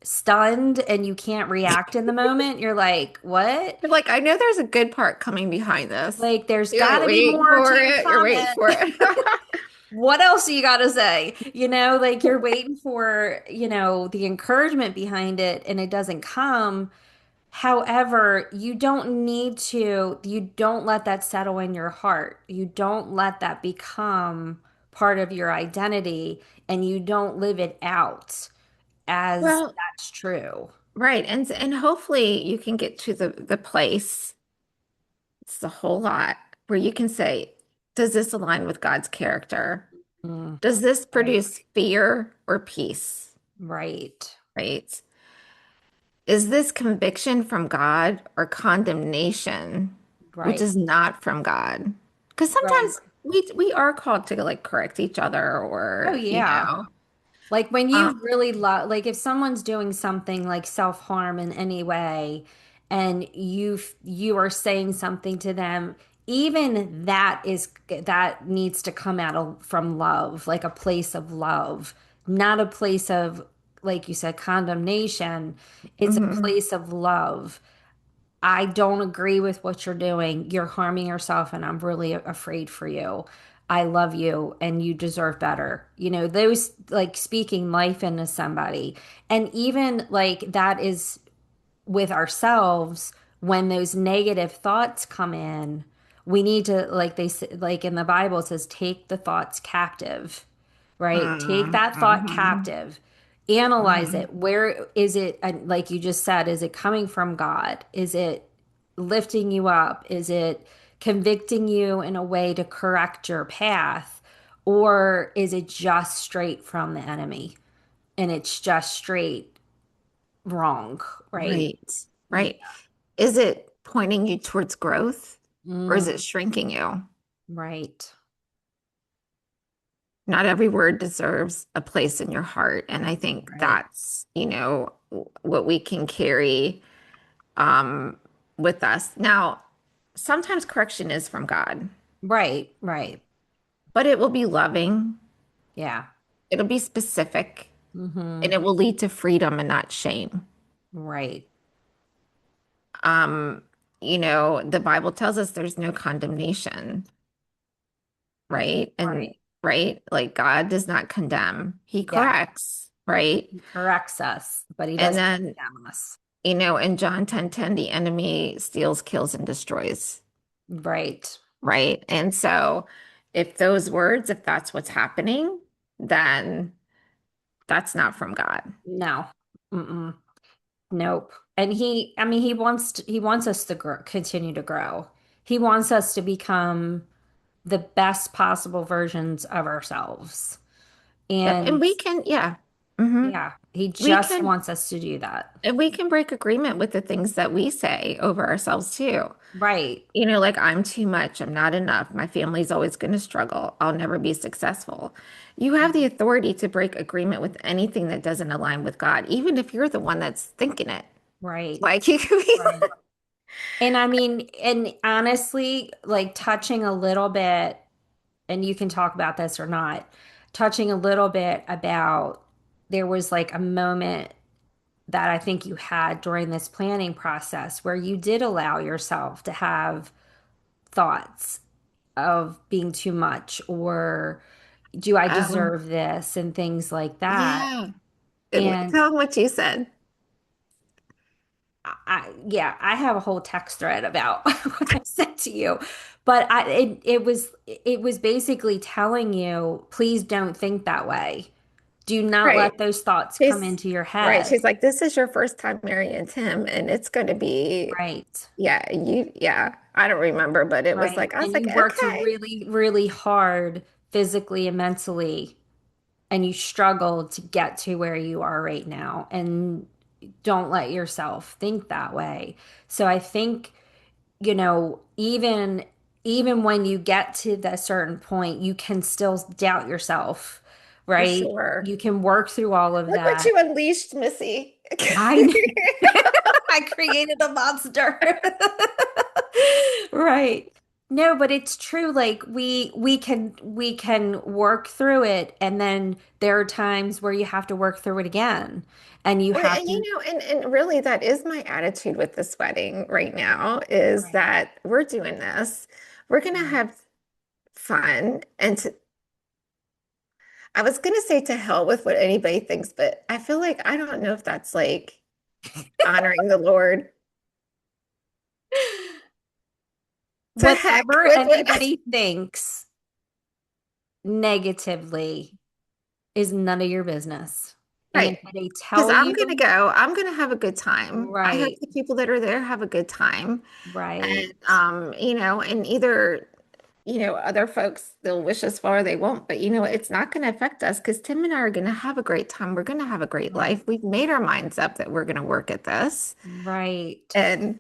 stunned and you can't react in the moment. You're like, what? You're like, I know there's a good part coming behind this. Like, there's got You're to be waiting more to for your it. You're waiting comment. for it. What else you got to say? Like you're waiting for, the encouragement behind it and it doesn't come. However, you don't let that settle in your heart. You don't let that become part of your identity and you don't live it out as Well, that's true. right. And hopefully you can get to the place, it's a whole lot, where you can say, does this align with God's character? Mm, Does this right, produce fear or peace? right, Right? Is this conviction from God or condemnation, which right, is not from God? Because sometimes right. we are called to like correct each other Oh or, yeah. Like when you um, really love, like if someone's doing something like self-harm in any way, and you are saying something to them, even that needs to come out of from love, like a place of love, not a place of, like you said, condemnation. It's a mhm, place of love. I don't agree with what you're doing. You're harming yourself, and I'm really afraid for you. I love you, and you deserve better. You know, those like speaking life into somebody. And even like that is with ourselves when those negative thoughts come in, we need to, like they say, like in the Bible, it says, take the thoughts captive, right? Take that thought mhm, captive, analyze mhm. it. Where is it, like you just said, is it coming from God? Is it lifting you up? Is it convicting you in a way to correct your path? Or is it just straight from the enemy and it's just straight wrong, right? Right, Yeah. right. Is it pointing you towards growth or is Mm, it shrinking you? right. Not every word deserves a place in your heart. And I think Right. that's, what we can carry um, with us. Now, sometimes correction is from God, Right. Right. but it will be loving, Yeah. it'll be specific, Mm-hmm. and it will lead to freedom and not shame. Right. Um, the Bible tells us there's no condemnation, right? And Right. right, like God does not condemn, He Yeah. corrects, right? He corrects us, but he And doesn't then, condemn us. in John 10:10, the enemy steals, kills, and destroys, Right. right? And so if those words, if that's what's happening, then that's not from God. No. Mm-mm. Nope. And I mean, he wants us to grow, continue to grow. He wants us to become the best possible versions of ourselves. Yep. And And we can, yeah. hmm yeah, he We just can, wants us to do that. and we can break agreement with the things that we say over ourselves too. Right. Like I'm too much, I'm not enough, my family's always going to struggle, I'll never be successful. You have the authority to break agreement with anything that doesn't align with God, even if you're the one that's thinking it. Right. Like you could be Right. And I mean, and honestly, like touching a little bit, and you can talk about this or not, touching a little bit about there was like a moment that I think you had during this planning process where you did allow yourself to have thoughts of being too much or do I um deserve this and things like that. yeah. And Tell them what you said. yeah, I have a whole text thread about what I said to you, but it was basically telling you, please don't think that way. Do not Right. let those thoughts come She's into your right. head. She's like, this is your first time marrying Tim, and it's going to be, Right. yeah. I don't remember, but it was Right. like, I was And like, you worked okay, really, really hard physically and mentally, and you struggled to get to where you are right now. And don't let yourself think that way. So I think, even when you get to that certain point, you can still doubt yourself, for right? sure. You can work through all of Look what that. you unleashed, Missy. I know. I created a monster. Right. No, but it's true. Like we can work through it, and then there are times where you have to work through it again, and you Well, have and to. and really that is my attitude with this wedding right now is Right. that we're doing this. We're gonna Right. have fun and I was gonna say to hell with what anybody thinks, but I feel like I don't know if that's like honoring the Lord. To heck Whatever with what anybody thinks negatively is none of your business. And if right. they Because tell I'm gonna you, go, I'm gonna have a good time. I hope right, the people that are there have a good time. right, And and either other folks they'll wish us well or they won't, but it's not gonna affect us because Tim and I are gonna have a great time. We're gonna have a great right, life. We've made our minds up that we're gonna work at this. right. And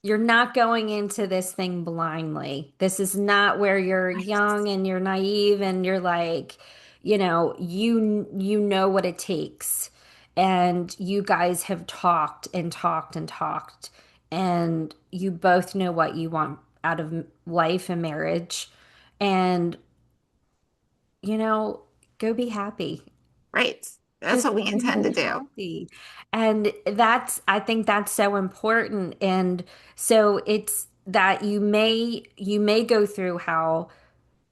you're not going into this thing blindly. This is not where you're Right. young and you're naive and you're like, you know what it takes. And you guys have talked and talked and talked, and you both know what you want out of life and marriage. And, you know, go be happy. Right. That's Just what we intend to be do. happy. And I think that's so important. And so it's that you may go through hell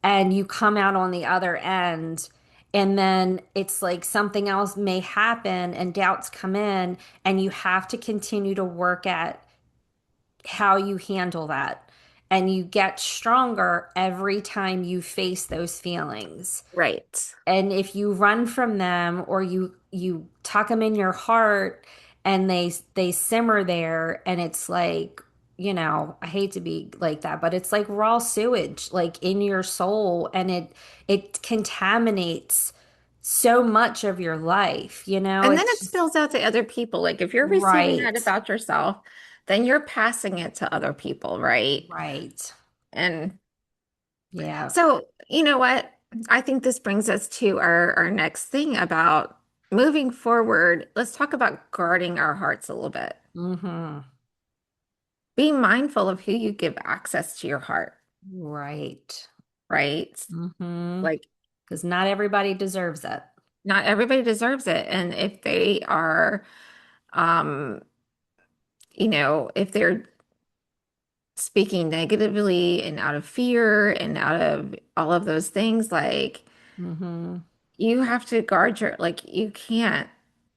and you come out on the other end. And then it's like something else may happen and doubts come in, and you have to continue to work at how you handle that. And you get stronger every time you face those feelings. Right. And if you run from them or you tuck them in your heart and they simmer there, and it's like, I hate to be like that, but it's like raw sewage like in your soul, and it contaminates so much of your life, And then it's it just spills out to other people. Like if you're receiving that right. about yourself, then you're passing it to other people, right? Right. And Yeah. so, you know what? I think this brings us to our next thing about moving forward. Let's talk about guarding our hearts a little bit. Mm-hmm. Be mindful of who you give access to your heart, Right. right? Mm-hmm. Like, Because not everybody deserves it. not everybody deserves it. And if they are, um, if they're speaking negatively and out of fear and out of all of those things, like, Mm-hmm. you have to guard like, you can't,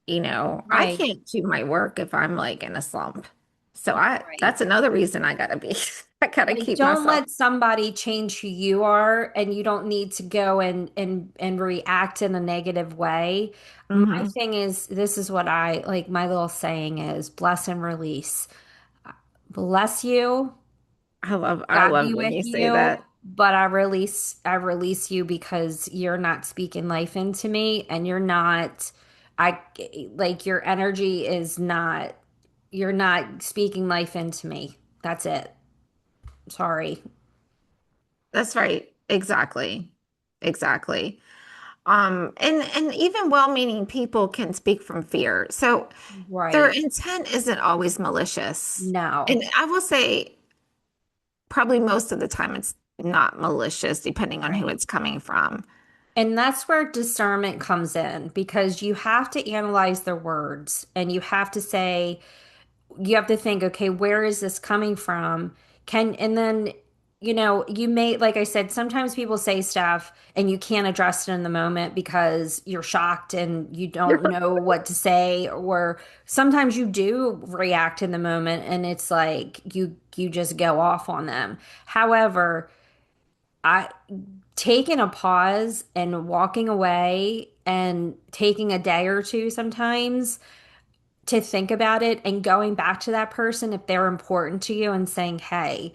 I Right. can't do my work if I'm like in a slump. So Right. that's another reason I gotta be, I gotta Like, keep don't myself. let somebody change who you are, and you don't need to go and react in a negative way. My Hmm. thing is, this is what I like, my little saying is bless and release. Bless you, I God love be when with you say you, that. but I release you because you're not speaking life into me, and you're not I like your energy is not you're not speaking life into me. That's it. Sorry. That's right. Exactly. Exactly. And even well-meaning people can speak from fear. So their Right. intent isn't always malicious. No. And I will say, probably most of the time it's not malicious, depending on who Right. it's coming from. And that's where discernment comes in, because you have to analyze their words, and you have to think, okay, where is this coming from? And then, you may, like I said, sometimes people say stuff and you can't address it in the moment because you're shocked and you don't know what to say, or sometimes you do react in the moment and it's like you just go off on them. However, I taking a pause and walking away and taking a day or two sometimes to think about it, and going back to that person if they're important to you and saying, "Hey,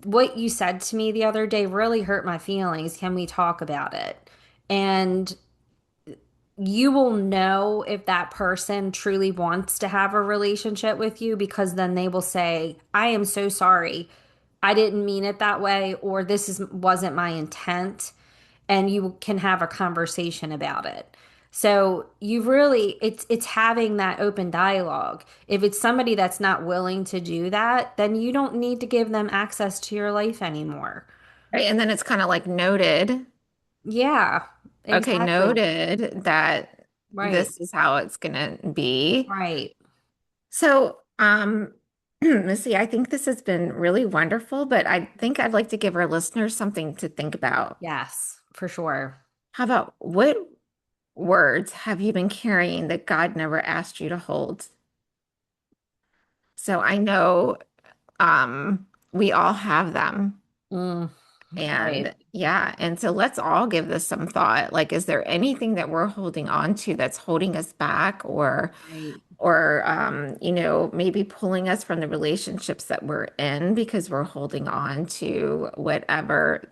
what you said to me the other day really hurt my feelings. Can we talk about it?" And you will know if that person truly wants to have a relationship with you, because then they will say, "I am so sorry. I didn't mean it that way," or "this is wasn't my intent." And you can have a conversation about it. So you really it's having that open dialogue. If it's somebody that's not willing to do that, then you don't need to give them access to your life anymore. Right? And then it's kind of like noted, Yeah, okay, exactly. noted that Right. this is how it's gonna be. Right. So, Missy, I think this has been really wonderful, but I think I'd like to give our listeners something to think about. Yes, for sure. How about, what words have you been carrying that God never asked you to hold? So I know, we all have them. Mm, right. And yeah, and so let's all give this some thought. Like, is there anything that we're holding on to that's holding us back, Right. maybe pulling us from the relationships that we're in because we're holding on to whatever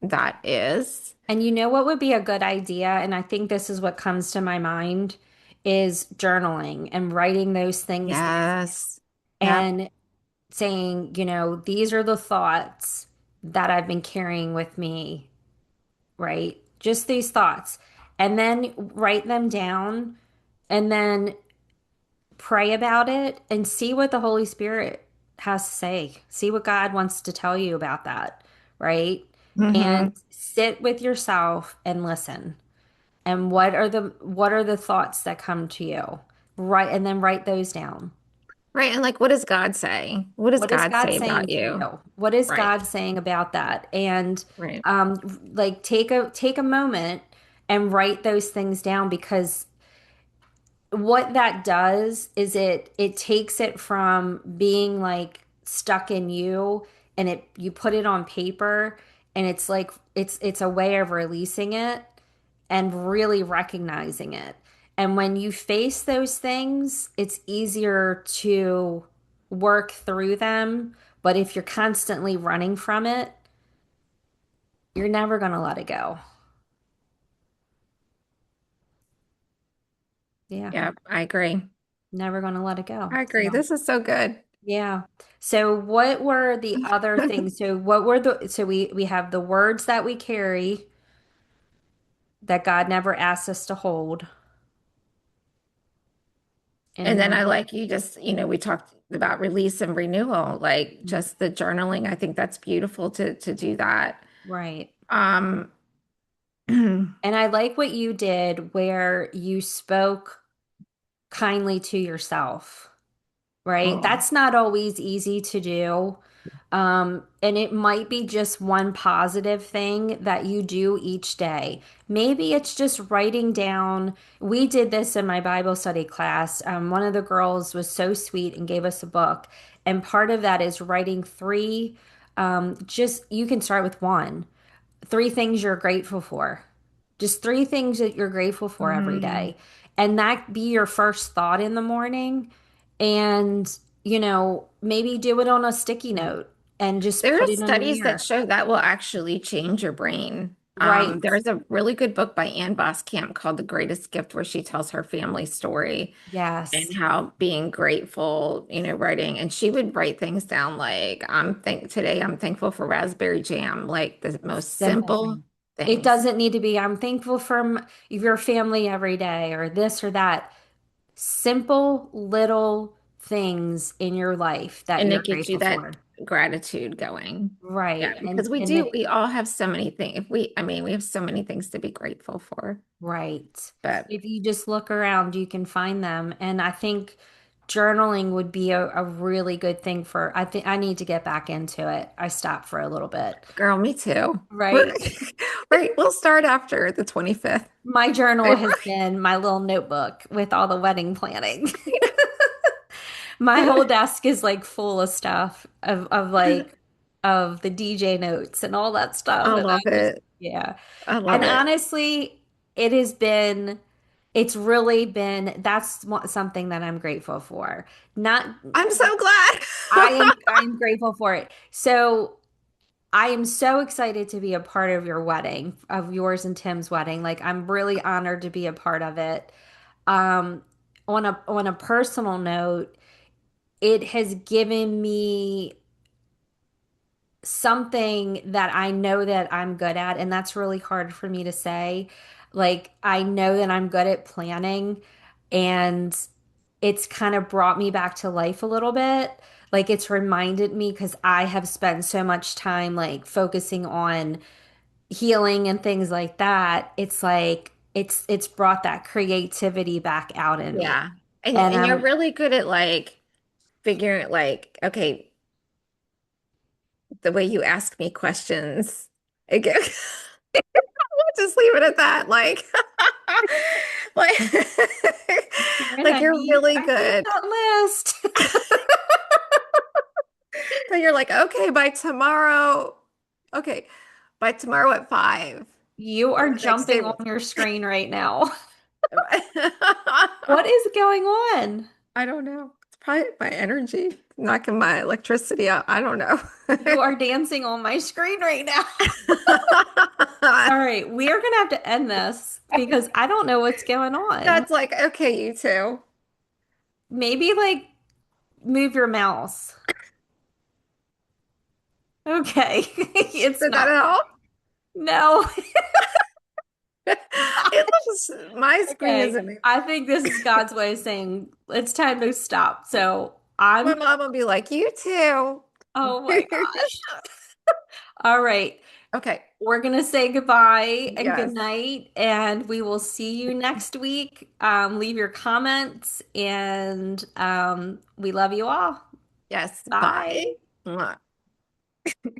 that is? And you know what would be a good idea? And I think this is what comes to my mind is journaling and writing those things down. Yes. Yep. And saying, these are the thoughts that I've been carrying with me, right? Just these thoughts. And then write them down and then pray about it and see what the Holy Spirit has to say. See what God wants to tell you about that, right? And Hmm. sit with yourself and listen. And what are the thoughts that come to you? Right, and then write those down. Right. And like, what does God say? What does What is God God say saying about to you? you? What is Right. God saying about that? And Right. um, like take a moment and write those things down because what that does is it takes it from being like stuck in you and it you put it on paper and it's like it's a way of releasing it and really recognizing it. And when you face those things, it's easier to work through them. But if you're constantly running from it, you're never going to let it go. Yeah, Yeah, I agree. never going to let it go. I agree. So. This is so good. Yeah. So what were the other things? So what were we have the words that we carry that God never asked us to hold. And And then I then like you just, we talked about release and renewal, like just the journaling. I think that's beautiful to do that. right. Um, and And I like what you did where you spoke kindly to yourself. Right? oh, That's not always easy to do. And it might be just one positive thing that you do each day. Maybe it's just writing down. We did this in my Bible study class. One of the girls was so sweet and gave us a book. And part of that is writing three, just you can start with one, three things you're grateful for. Just three things that you're grateful for every mm. day. And that be your first thought in the morning. And, maybe do it on a sticky note and just There are put it in the studies that mirror. show that will actually change your brain. Right. There's a really good book by Ann Boskamp called The Greatest Gift, where she tells her family story and Yes. how being grateful, writing, and she would write things down like, today I'm thankful for raspberry jam, like the most Simple simple thing. It things. doesn't need to be, I'm thankful for your family every day or this or that. Simple little things in your life that And you're it gets you grateful that for. gratitude going. Yeah, Right. because we all have so many things. We have so many things to be grateful for. Right. But If you just look around, you can find them. And I think journaling would be a really good thing I think I need to get back into it. I stopped for a little bit. girl, me too. We're Right. right. We'll start after the 25th. My journal has been my little notebook with all the wedding planning. My whole desk is like full of stuff of the DJ notes and all that stuff. I And love it. yeah. I And love it. honestly, it has been, it's really been, something that I'm grateful for. Not, I'm so glad. I'm grateful for it. So I am so excited to be a part of your wedding, of yours and Tim's wedding. Like I'm really honored to be a part of it. Um, on a personal note, it has given me something that I know that I'm good at, and that's really hard for me to say. Like, I know that I'm good at planning, and it's kind of brought me back to life a little bit. Like, it's reminded me because I have spent so much time like focusing on healing and things like that. It's like it's brought that creativity back out in me. Yeah. And And and you're really good at like figuring like, okay, the way you ask me questions. Again, we'll just leave it at that. Like, Karen, like you're really I need good. that list. So you're like, okay, okay, by tomorrow at 5. You Or are the next day. jumping on your screen right now. What is going on? I don't know. It's probably my energy knocking my electricity out. I don't know. You are dancing on my screen right now. All right, we are gonna have to end this because I don't know what's going on. That's like, okay, you two. Maybe like move your mouse. Okay. It's Is that not. at all? No. It looks, my screen Okay. isn't. I think this is God's way of saying it's time to stop. So My I'm, mom will be like, you too. oh my gosh. All right. Okay. We're going to say goodbye and good Yes. night, and we will see you next week. Leave your comments, and we love you all. Yes. Bye. Bye. Mwah.